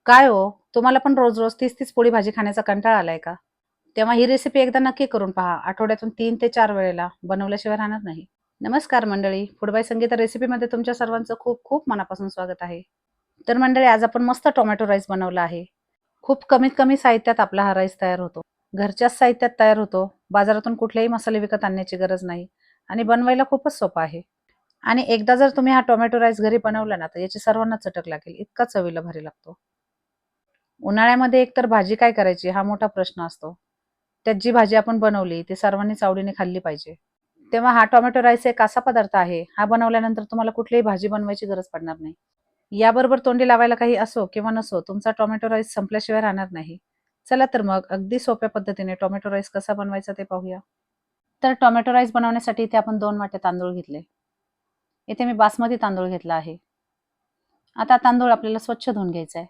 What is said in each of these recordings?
काय हो, तुम्हाला पण रोज-रोज तीच-तीच पोळी भाजी खाण्याचा कंटाळा आलाय का? तेव्हा ही रेसिपी एकदा नक्की करून पहा. आठवड्यातून 3 ते 4 वेळेला बनवल्याशिवाय राहणार नाही. नमस्कार मंडळी, फूड बाय संगीता रेसिपीमध्ये तुमच्या सर्वांचं खूप-खूप मनापासून स्वागत आहे. तर मंडळी आज आपण मस्त टोमॅटो राईस बनवला आहे. खूप कमीत कमी साहित्यात आपला हा राईस तयार होतो. घरच्याच साहित्यात तयार होतो. बाजारातून कुठलेही मसाले विकत आणण्याची गरज नाही आणि बनवायला खूपच सोपा आहे. आणि एकदा जर तुम्ही हा टोमॅटो राईस घरी बनवला ना, तर याची सर्वांना चटक लागेल. इतका चवीला भारी लागतो. उन्हाळ्यामध्ये एकतर भाजी काय करायची हा मोठा प्रश्न असतो. त्यात जी भाजी आपण बनवली ती सर्वांनीच आवडीने खाल्ली पाहिजे. तेव्हा हा टोमॅटो राईस एक असा पदार्थ आहे, हा बनवल्यानंतर तुम्हाला कुठलीही भाजी बनवायची गरज पडणार नाही. याबरोबर तोंडी लावायला काही असो किंवा नसो, तुमचा टोमॅटो राईस संपल्याशिवाय राहणार नाही. चला तर मग अगदी सोप्या पद्धतीने टोमॅटो राईस कसा बनवायचा ते पाहूया. तर टोमॅटो राईस बनवण्यासाठी इथे आपण 2 वाटे तांदूळ घेतले. इथे मी बासमती तांदूळ घेतला आहे. आता तांदूळ आपल्याला स्वच्छ धुवून घ्यायचा आहे.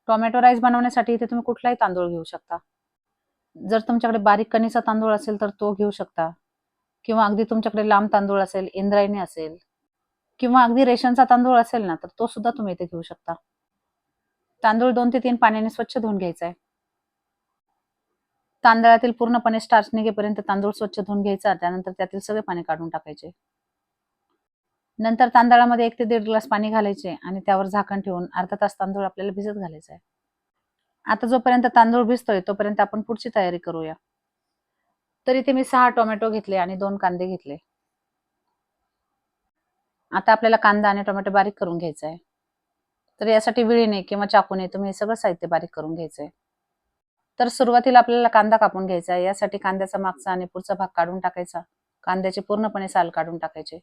टोमॅटो राईस बनवण्यासाठी इथे तुम्ही कुठलाही तांदूळ घेऊ शकता. जर तुमच्याकडे बारीक कणीचा तांदूळ असेल तर तो घेऊ शकता किंवा अगदी तुमच्याकडे लांब तांदूळ असेल, इंद्रायणी असेल किंवा अगदी रेशनचा तांदूळ असेल ना, तर तो सुद्धा तुम्ही इथे घेऊ शकता. तांदूळ 2 ते 3 पाण्याने स्वच्छ धुवून घ्यायचा आहे. तांदळातील पूर्णपणे स्टार्च निघेपर्यंत तांदूळ स्वच्छ धुवून घ्यायचा. त्यानंतर त्यातील सगळे पाणी काढून टाकायचे. नंतर तांदळामध्ये 1 ते 1.5 ग्लास पाणी घालायचे आणि त्यावर झाकण ठेवून अर्धा तास तांदूळ आपल्याला भिजत घालायचा आहे. आता जोपर्यंत तांदूळ भिजतोय तोपर्यंत आपण पुढची तयारी करूया. तर इथे मी 6 टोमॅटो घेतले आणि 2 कांदे घेतले. आता आपल्याला कांदा आणि टोमॅटो बारीक करून घ्यायचा आहे. तर यासाठी विळीने किंवा चाकूने तुम्ही हे सगळं साहित्य बारीक करून घ्यायचंय. तर सुरुवातीला आपल्याला कांदा कापून घ्यायचा आहे. यासाठी कांद्याचा मागचा आणि पुढचा भाग काढून टाकायचा. कांद्याचे पूर्णपणे साल काढून टाकायचे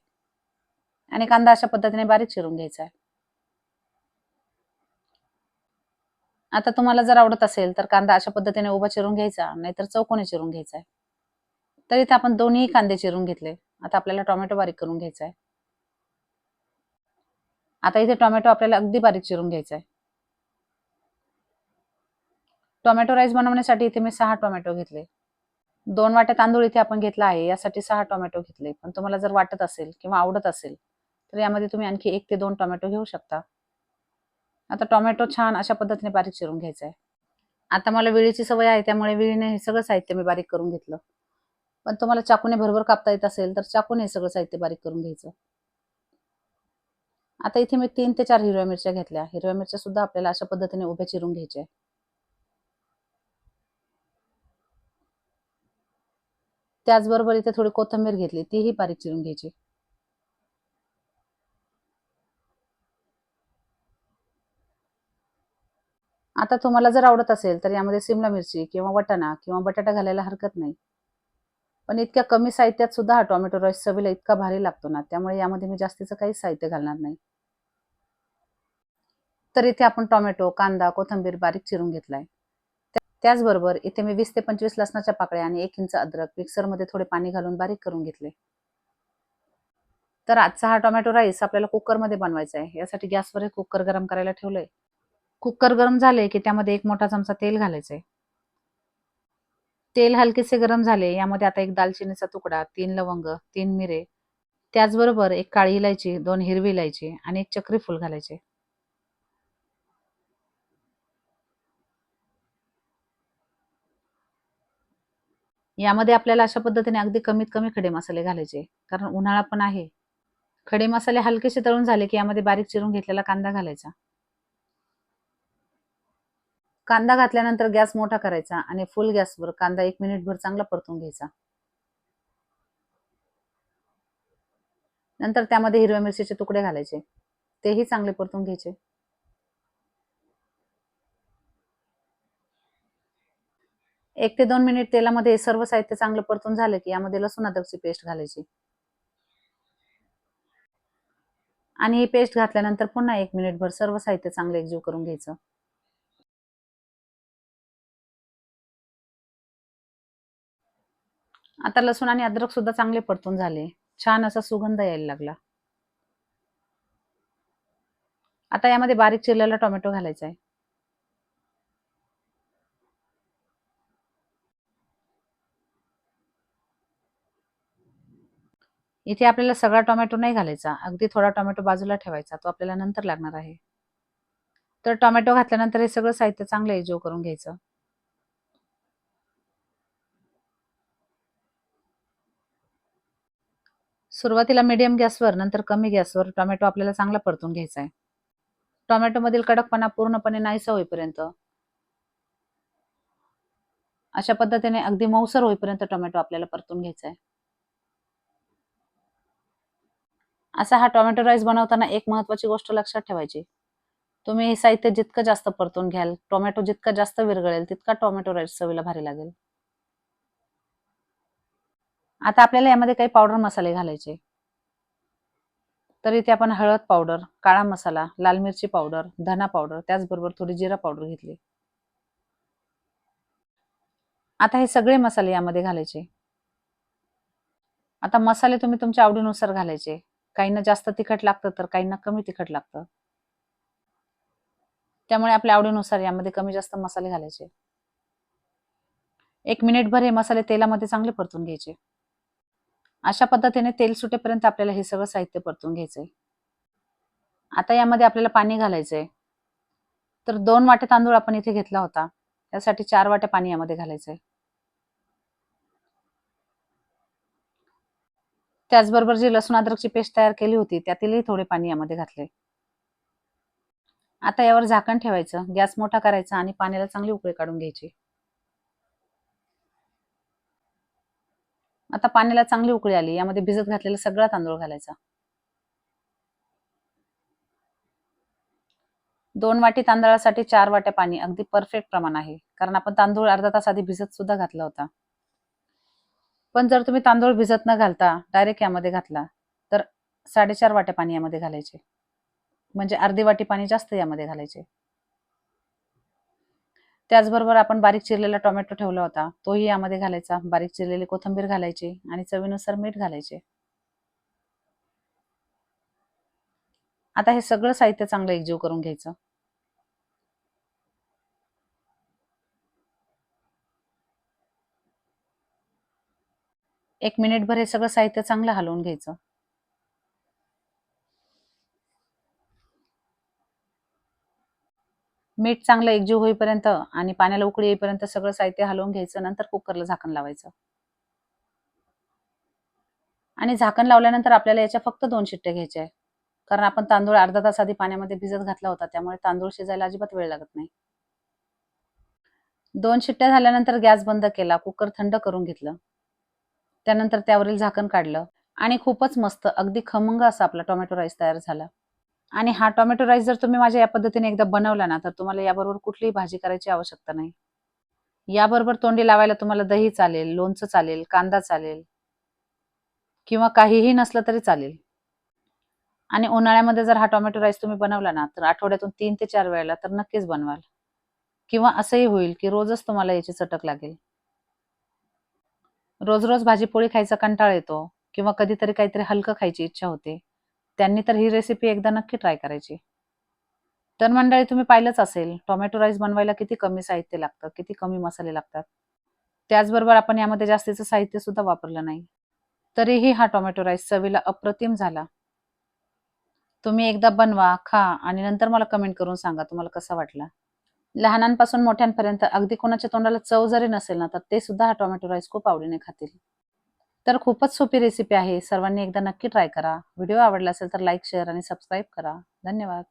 आणि कांदा अशा पद्धतीने बारीक चिरून घ्यायचा आहे. आता तुम्हाला जर आवडत असेल तर कांदा अशा पद्धतीने उभा चिरून घ्यायचा, नाहीतर चौकोनी चिरून घ्यायचा आहे. तर इथे आपण दोन्ही कांदे चिरून घेतले. आता आपल्याला टोमॅटो बारीक करून घ्यायचा आहे. आता इथे टोमॅटो आपल्याला अगदी बारीक चिरून घ्यायचा आहे. टोमॅटो राईस बनवण्यासाठी इथे मी 6 टोमॅटो घेतले. 2 वाट्या तांदूळ इथे आपण घेतला आहे. यासाठी 6 टोमॅटो घेतले. पण तुम्हाला जर वाटत असेल किंवा आवडत असेल, तर यामध्ये तुम्ही आणखी 1 ते 2 टोमॅटो घेऊ शकता. आता टोमॅटो छान अशा पद्धतीने बारीक चिरून घ्यायचा आहे. आता मला वेळेची सवय आहे त्यामुळे वेळेने हे सगळं साहित्य मी बारीक करून घेतलं. पण तुम्हाला चाकूने भरभर कापता येत असेल तर चाकूने हे सगळं साहित्य बारीक करून घ्यायचं. आता इथे मी 3 ते 4 हिरव्या मिरच्या घेतल्या. हिरव्या मिरच्या सुद्धा आपल्याला अशा पद्धतीने उभ्या चिरून घ्यायच्या. त्याचबरोबर इथे थोडी कोथिंबीर घेतली, तीही बारीक चिरून घ्यायची. आता तुम्हाला जर आवडत असेल तर यामध्ये सिमला मिरची किंवा वाटाणा किंवा बटाटा घालायला हरकत नाही. पण इतक्या कमी साहित्यात सुद्धा हा टोमॅटो राईस चवीला इतका भारी लागतो ना, त्यामुळे यामध्ये मी जास्तीचं काहीच साहित्य घालणार नाही. तर इथे आपण टोमॅटो, कांदा, कोथिंबीर बारीक चिरून घेतलाय. त्याचबरोबर इथे मी 20 ते 25 लसणाच्या पाकळ्या आणि 1 इंच अद्रक मिक्सरमध्ये थोडे पाणी घालून बारीक करून घेतले. तर आजचा हा टोमॅटो राईस आपल्याला कुकरमध्ये बनवायचा आहे. यासाठी गॅसवर हे कुकर गरम करायला ठेवलंय. कुकर गरम झाले की त्यामध्ये 1 मोठा चमचा तेल घालायचंय. तेल हलकेसे गरम झाले, यामध्ये आता 1 दालचिनीचा तुकडा, 3 लवंग, 3 मिरे, त्याचबरोबर 1 काळी इलायची, 2 हिरवी इलायची आणि 1 चक्री फूल घालायचे. यामध्ये आपल्याला अशा पद्धतीने अगदी कमीत कमी खडे मसाले घालायचे, कारण उन्हाळा पण आहे. खडे मसाले हलकेसे तळून झाले की यामध्ये बारीक चिरून घेतलेला कांदा घालायचा. कांदा घातल्यानंतर गॅस मोठा करायचा आणि फुल गॅसवर कांदा 1 मिनिटभर चांगला परतून घ्यायचा. नंतर त्यामध्ये हिरव्या मिरचीचे तुकडे घालायचे. तेही चांगले परतून घ्यायचे. 1 ते 2 मिनिट तेलामध्ये सर्व साहित्य चांगलं परतून झालं की यामध्ये लसूण अद्रकची पेस्ट घालायची. आणि ही पेस्ट घातल्यानंतर पुन्हा 1 मिनिटभर सर्व साहित्य चांगलं एकजीव करून घ्यायचं. आता लसूण आणि अद्रक सुद्धा चांगले परतून झाले. छान असा सुगंध यायला लागला. आता यामध्ये बारीक चिरलेला टोमॅटो घालायचा आहे. इथे आपल्याला सगळा टोमॅटो नाही घालायचा. अगदी थोडा टोमॅटो बाजूला ठेवायचा. तो आपल्याला नंतर लागणार आहे. तर टोमॅटो घातल्यानंतर हे सगळं साहित्य चांगलं एकजीव करून घ्यायचं. सुरुवातीला मीडियम गॅसवर नंतर कमी गॅसवर टोमॅटो आपल्याला चांगला परतून घ्यायचा आहे. टोमॅटोमधील कडकपणा पूर्णपणे नाहीसा होईपर्यंत अशा पद्धतीने अगदी मऊसर होईपर्यंत टोमॅटो आपल्याला परतून घ्यायचा आहे. असा हा टोमॅटो राईस बनवताना एक महत्त्वाची गोष्ट लक्षात ठेवायची. तुम्ही हे साहित्य जितकं जास्त परतून घ्याल, टोमॅटो जितका जास्त विरघळेल, तितका टोमॅटो राईस चवीला भारी लागेल. आता आपल्याला यामध्ये काही पावडर मसाले घालायचे. तर इथे आपण हळद पावडर, काळा मसाला, लाल मिरची पावडर, धना पावडर, त्याचबरोबर थोडी जिरा पावडर घेतली. आता हे सगळे मसाले यामध्ये घालायचे. आता मसाले तुम्ही तुमच्या आवडीनुसार घालायचे. काहींना जास्त तिखट लागतं, तर काहींना कमी तिखट लागतं. त्यामुळे आपल्या आवडीनुसार यामध्ये कमी जास्त मसाले घालायचे. 1 मिनिटभर हे मसाले तेलामध्ये चांगले परतून घ्यायचे. अशा पद्धतीने तेल सुटेपर्यंत आपल्याला हे सगळं साहित्य परतून घ्यायचंय. आता यामध्ये आपल्याला पाणी घालायचंय. तर 2 वाट्या तांदूळ आपण इथे घेतला होता. त्यासाठी 4 वाट्या पाणी यामध्ये घालायचंय. त्याचबरोबर जी लसूण अद्रकची पेस्ट तयार केली होती, त्यातीलही थोडे पाणी यामध्ये घातले. आता यावर झाकण ठेवायचं, गॅस मोठा करायचा आणि पाण्याला चांगली उकळी काढून घ्यायची. आता पाण्याला चांगली उकळी आली. यामध्ये भिजत घातलेला सगळा तांदूळ घालायचा. 2 वाटी तांदळासाठी 4 वाट्या पाणी अगदी परफेक्ट प्रमाण आहे. कारण आपण तांदूळ अर्धा तास आधी भिजत सुद्धा घातला होता. पण जर तुम्ही तांदूळ भिजत न घालता डायरेक्ट यामध्ये घातला, तर 4.5 वाट्या पाणी यामध्ये घालायचे. म्हणजे अर्धी वाटी पाणी जास्त यामध्ये घालायचे. त्याचबरोबर आपण बारीक चिरलेला टोमॅटो ठेवला होता, तोही यामध्ये घालायचा. बारीक चिरलेली कोथिंबीर घालायची आणि चवीनुसार मीठ घालायचे. आता हे सगळं साहित्य चांगलं एकजीव करून घ्यायचं. 1 मिनिटभर हे सगळं साहित्य चांगलं हलवून घ्यायचं. मीठ चांगलं एकजीव होईपर्यंत आणि पाण्याला उकळी येईपर्यंत सगळं साहित्य हलवून घ्यायचं. नंतर कुकरला झाकण लावायचं. आणि झाकण लावल्यानंतर आपल्याला याच्या फक्त 2 शिट्ट्या घ्यायच्या आहे. कारण आपण तांदूळ अर्धा तास आधी पाण्यामध्ये भिजत घातला होता, त्यामुळे तांदूळ शिजायला अजिबात वेळ लागत नाही. 2 शिट्ट्या झाल्यानंतर गॅस बंद केला, कुकर थंड करून घेतलं. त्यानंतर त्यावरील झाकण काढलं आणि खूपच मस्त अगदी खमंग असा आपला टोमॅटो राईस तयार झाला. आणि हा टोमॅटो राईस जर तुम्ही माझ्या या पद्धतीने एकदा बनवला ना, तर तुम्हाला याबरोबर कुठलीही भाजी करायची आवश्यकता नाही. याबरोबर तोंडी लावायला तुम्हाला दही चालेल, लोणचं चालेल, कांदा चालेल किंवा काहीही नसलं तरी चालेल. आणि उन्हाळ्यामध्ये जर हा टोमॅटो राईस तुम्ही बनवला ना, तर आठवड्यातून 3 ते 4 वेळेला तर नक्कीच बनवाल. किंवा असंही होईल, की रोजच तुम्हाला याची चटक लागेल. रोज-रोज भाजी-पोळी खायचा कंटाळा येतो किंवा कधीतरी काहीतरी हलकं खायची इच्छा होते. त्यांनी तर ही रेसिपी एकदा नक्की ट्राय करायची. तर मंडळी तुम्ही पाहिलंच असेल, टोमॅटो राईस बनवायला किती कमी साहित्य लागतं, किती कमी मसाले लागतात. त्याचबरोबर आपण यामध्ये जास्तीचं साहित्य सुद्धा वापरलं नाही. तरीही हा टोमॅटो राईस चवीला अप्रतिम झाला. तुम्ही एकदा बनवा, खा आणि नंतर मला कमेंट करून सांगा तुम्हाला कसा वाटला. लहानांपासून मोठ्यांपर्यंत अगदी कोणाच्या तोंडाला चव जरी नसेल ना, तर ते सुद्धा हा टोमॅटो राईस खूप आवडीने खातील. तर खूपच सोपी रेसिपी आहे. सर्वांनी एकदा नक्की ट्राय करा. व्हिडिओ आवडला असेल तर लाईक, शेअर आणि सबस्क्राईब करा. धन्यवाद.